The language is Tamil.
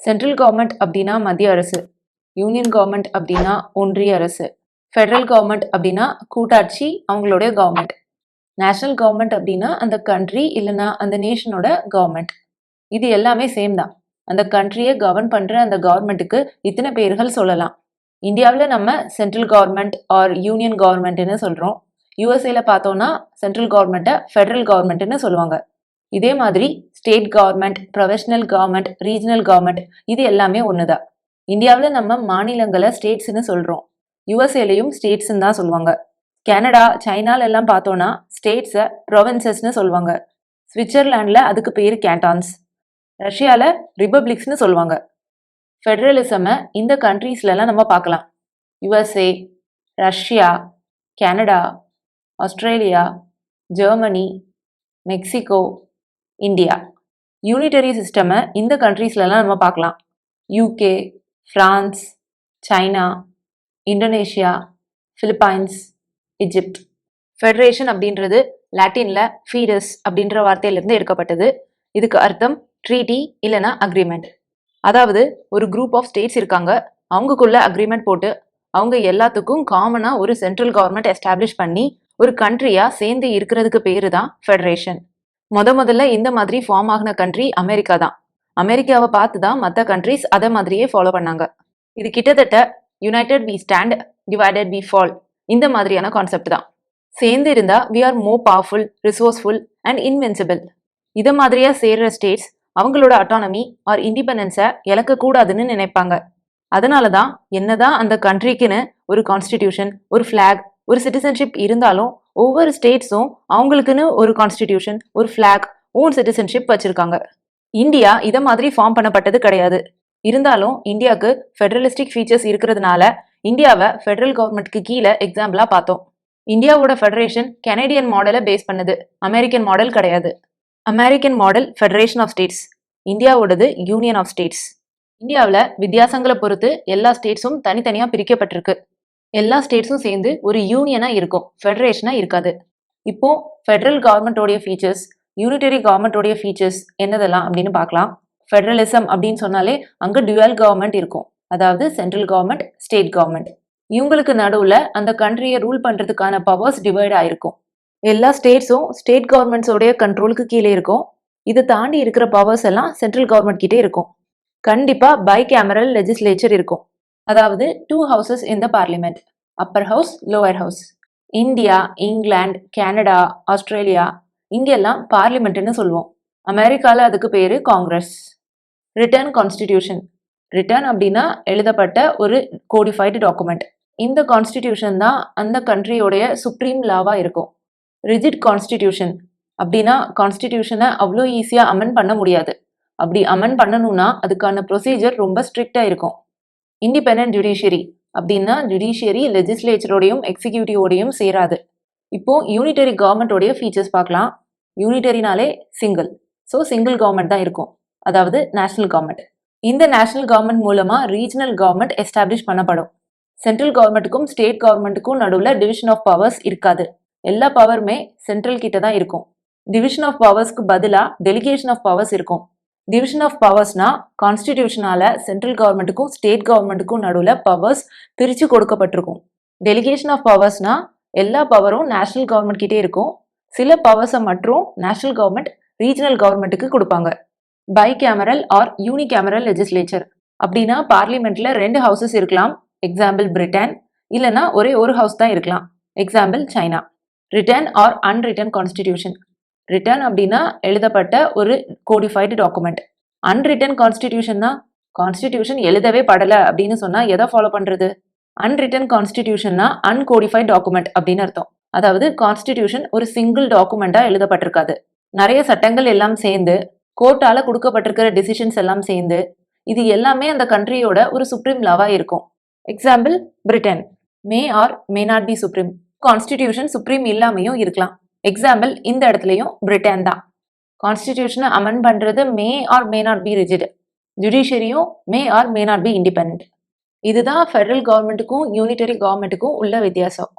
சென்ட்ரல் கவர்மெண்ட் அப்படின்னா மத்திய அரசு, யூனியன் கவர்மெண்ட் அப்படின்னா ஒன்றிய அரசு, ஃபெடரல் கவர்மெண்ட் அப்படின்னா கூட்டாட்சி அவங்களுடைய கவர்மெண்ட், நேஷனல் கவர்மெண்ட் அப்படின்னா அந்த கண்ட்ரி இல்லைன்னா அந்த நேஷனோட கவர்மெண்ட். இது எல்லாமே சேம் தான். அந்த கண்ட்ரியை கவர்ன் பண்ணுற அந்த கவர்மெண்ட்டுக்கு இத்தனை பேர்கள் சொல்லலாம். இந்தியாவில் நம்ம சென்ட்ரல் கவர்மெண்ட் ஆர் யூனியன் கவர்மெண்ட்னு சொல்கிறோம். யூஎஸ்ஏல பார்த்தோன்னா சென்ட்ரல் கவர்மெண்ட்டை ஃபெடரல் கவர்மெண்ட்னு சொல்லுவாங்க. இதே மாதிரி state government, professional government, regional government இது எல்லாமே ஒன்று தான். இந்தியாவில் நம்ம மாநிலங்களை ஸ்டேட்ஸ்ன்னு சொல்கிறோம். யூஎஸ்ஏலையும் ஸ்டேட்ஸ்ன்னு தான் சொல்லுவாங்க. கனடா, சைனால எல்லாம் பார்த்தோன்னா ஸ்டேட்ஸை ப்ரொவின்சஸ்ன்னு சொல்லுவாங்க. சுவிட்சர்லாண்டில் அதுக்கு பேர் கேண்டான்ஸ். ரஷ்யாவில் ரிபப்ளிக்ஸ்னு சொல்லுவாங்க. ஃபெடரலிசமை இந்த கண்ட்ரீஸ்லலாம் நம்ம பார்க்கலாம். USA, Russia, Canada, Australia, Germany, Mexico, India. Unitary சிஸ்டமை இந்த கண்ட்ரீஸ்லலாம் நம்ம பார்க்கலாம். UK, France, China, Indonesia, Philippines, Egypt. Federation அப்படின்றது லாட்டினில் ஃபீடஸ் அப்படின்ற வார்த்தையிலிருந்து எடுக்கப்பட்டது. இதுக்கு அர்த்தம் ட்ரீட்டி இல்லைனா அக்ரிமெண்ட். அதாவது ஒரு குரூப் ஆஃப் ஸ்டேட்ஸ் இருக்காங்க, அவங்களுக்குள்ள அக்ரிமெண்ட் போட்டு அவங்க எல்லாத்துக்கும் காமனாக ஒரு சென்ட்ரல் கவர்மெண்ட் எஸ்டாப்ளிஷ் பண்ணி ஒரு கண்ட்ரியாக சேர்ந்து இருக்கிறதுக்கு பேரு தான் ஃபெடரேஷன். முதல்ல இந்த மாதிரி ஃபார்ம் ஆகின கண்ட்ரி அமெரிக்கா தான். அமெரிக்காவை பார்த்து தான் மற்ற கண்ட்ரிஸ் அதை மாதிரியே ஃபாலோ பண்ணாங்க. இது கிட்டத்தட்ட united we stand, divided we fall இந்த மாதிரியான கான்செப்ட் தான். சேர்ந்து இருந்தா we are more powerful, resourceful and invincible. இதை மாதிரியா சேர்ற ஸ்டேட்ஸ் அவங்களோட அட்டானமி ஆர் இண்டிபெண்டன்ஸை இழக்கக்கூடாதுன்னு நினைப்பாங்க. அதனால தான் என்னதான் அந்த கண்ட்ரிக்குன்னு ஒரு கான்ஸ்டிடியூஷன், ஒரு ஃபிளாக், ஒரு சிட்டிசன்ஷிப் இருந்தாலும் ஒவ்வொரு ஸ்டேட்ஸும் அவங்களுக்குன்னு ஒரு கான்ஸ்டிடியூஷன், ஒரு ஃபிளாக், ஓன் சிட்டிசன்ஷிப் வச்சிருக்காங்க. இந்தியா இதை மாதிரி ஃபார்ம் பண்ணப்பட்டது கிடையாது. இருந்தாலும் இந்தியாவுக்கு ஃபெடரலிஸ்டிக் ஃபீச்சர்ஸ் இருக்கிறதுனால இந்தியாவை ஃபெடரல் கவர்மெண்ட்க்கு கீழே எக்ஸாம்பிளாக பார்த்தோம். இந்தியாவோட ஃபெடரேஷன் கனேடியன் மாடலை பேஸ் பண்ணுது, அமெரிக்கன் மாடல் கிடையாது. American model federation of states, இந்தியாவோடது யூனியன் ஆஃப் ஸ்டேட்ஸ். இந்தியாவில் வித்தியாசங்களை பொறுத்து எல்லா ஸ்டேட்ஸும் தனித்தனியாக பிரிக்கப்பட்டிருக்கு. எல்லா ஸ்டேட்ஸும் சேர்ந்து ஒரு யூனியனாக இருக்கும், ஃபெடரேஷனாக இருக்காது. இப்போ ஃபெடரல் கவர்மெண்ட்டோடைய ஃபீச்சர்ஸ், யூனிட்டரி கவர்மெண்ட்டோடைய ஃபீச்சர்ஸ் என்னதெல்லாம் அப்படின்னு பார்க்கலாம். ஃபெடரலிசம் அப்படின்னு சொன்னாலே அங்கே டுவல் கவர்மெண்ட் இருக்கும், அதாவது சென்ட்ரல் கவர்மெண்ட், ஸ்டேட் கவர்மெண்ட். இவங்களுக்கு நடுவில் அந்த கண்ட்ரியை ரூல் பண்ணுறதுக்கான பவர்ஸ் டிவைட் ஆயிருக்கும். எல்லா ஸ்டேட்ஸும் ஸ்டேட் கவர்மெண்ட்ஸோடைய கண்ட்ரோலுக்கு கீழே இருக்கும். இதை தாண்டி இருக்கிற பவர்ஸ் எல்லாம் சென்ட்ரல் கவர்மெண்ட் கிட்டே இருக்கும். கண்டிப்பாக பை கேமரல் லெஜிஸ்லேச்சர் இருக்கும், அதாவது 2 houses in the parliament, Appar house, lower house. India, England, Canada, Australia இங்கெல்லாம் பார்லிமெண்ட்னு சொல்லுவோம். அமெரிக்காவில் அதுக்கு பேர் காங்கிரஸ். ரிட்டர்ன் கான்ஸ்டிடியூஷன், ரிட்டர்ன் அப்படின்னா எழுதப்பட்ட ஒரு கோடிஃபைடு டாக்குமெண்ட். இந்த கான்ஸ்டிடியூஷன் தான் அந்த கண்ட்ரியோடைய சுப்ரீம் லாவாக இருக்கும். ரிஜிட் கான்ஸ்டிடியூஷன் அப்படின்னா கான்ஸ்டிடியூஷனை அவ்வளோ ஈஸியாக அமெண்ட் பண்ண முடியாது. அப்படி அமெண்ட் பண்ணணும்னா அதுக்கான ப்ரொசீஜர் ரொம்ப ஸ்ட்ரிக்டாக இருக்கும். இண்டிபெண்டன்ட் ஜுடிஷியரி அப்படின்னா ஜுடிஷியரி லெஜிஸ்லேச்சரோடையும் எக்ஸிக்யூட்டிவோடையும் சேராது. இப்போ யூனிட்டரி கவர்மெண்ட்டோடைய ஃபீச்சர்ஸ் பார்க்கலாம். யூனிட்டரினாலே சிங்கிள், ஸோ சிங்கிள் கவர்மெண்ட் தான் இருக்கும், அதாவது நேஷனல் கவர்மெண்ட். இந்த நேஷனல் கவர்மெண்ட் மூலமாக ரீஜனல் கவர்மெண்ட் எஸ்டாப்ளிஷ் பண்ணப்படும். சென்ட்ரல் கவர்மெண்ட்டுக்கும் ஸ்டேட் கவர்மெண்ட்டுக்கும் நடுவில் டிவிஷன் ஆஃப் பவர்ஸ் இருக்காது. எல்லா பவருமே சென்ட்ரல் கிட்ட தான் இருக்கும். டிவிஷன் ஆஃப் பவர்ஸ்க்கு பதிலாக டெலிகேஷன் ஆஃப் பவர்ஸ் இருக்கும். டிவிஷன் ஆஃப் பவர்ஸ்னா கான்ஸ்டிடியூஷனால சென்ட்ரல் கவர்மெண்ட்டுக்கும் ஸ்டேட் கவர்மெண்ட்டுக்கும் நடுவில் பவர்ஸ் பிரித்து கொடுக்கப்பட்டிருக்கும். டெலிகேஷன் ஆஃப் பவர்ஸ்னா எல்லா பவரும் நேஷனல் கவர்மெண்ட் கிட்டே இருக்கும். சில பவர்ஸை மட்டும் நேஷனல் கவர்மெண்ட் ரீஜனல் கவர்மெண்ட்டுக்கு கொடுப்பாங்க. பை கேமரல் ஆர் யூனிகேமரல் லெஜிஸ்லேச்சர் அப்படின்னா பார்லிமெண்ட்ல 2 ஹவுசஸ் இருக்கலாம், எக்ஸாம்பிள் பிரிட்டன். இல்லைனா ஒரே ஒரு ஹவுஸ் தான் இருக்கலாம், example China. Written or unwritten constitution, written அப்படின்னா எழுதப்பட்ட ஒரு கோடிஃபைடு டாக்குமெண்ட். அன்ரிட்டன் கான்ஸ்டிடியூஷன்னா கான்ஸ்டிடியூஷன் எழுதவே படலை அப்படின்னு சொன்னால் எதை ஃபாலோ பண்ணுறது? அன்ரிட்டன் கான்ஸ்டிடியூஷன்னா அன்கோடிஃபைட் டாக்குமெண்ட் அப்படின்னு அர்த்தம். அதாவது கான்ஸ்டிடியூஷன் ஒரு சிங்கிள் டாக்குமெண்ட்டாக எழுதப்பட்டிருக்காது. நிறைய சட்டங்கள் எல்லாம் சேர்ந்து கோர்ட்டால் கொடுக்கப்பட்டிருக்கிற டிசிஷன்ஸ் எல்லாம் சேர்ந்து இது எல்லாமே அந்த கண்ட்ரியோட ஒரு சுப்ரீம் லாவாக இருக்கும். Example Britain, May or may not B supreme. Constitution supreme இல்லாமையும் இருக்கலாம். எக்ஸாம்பிள் இந்த இடத்துலையும் பிரிட்டன் தான். கான்ஸ்டிடியூஷனை அமெண்ட் பண்ணுறது may or may not be rigid. ஜுடிஷியரியும் may or may not be independent. இதுதான் ஃபெடரல் கவர்மெண்ட்டுக்கும் யூனிட்டரி கவர்மெண்ட்டுக்கும் உள்ள வித்தியாசம்.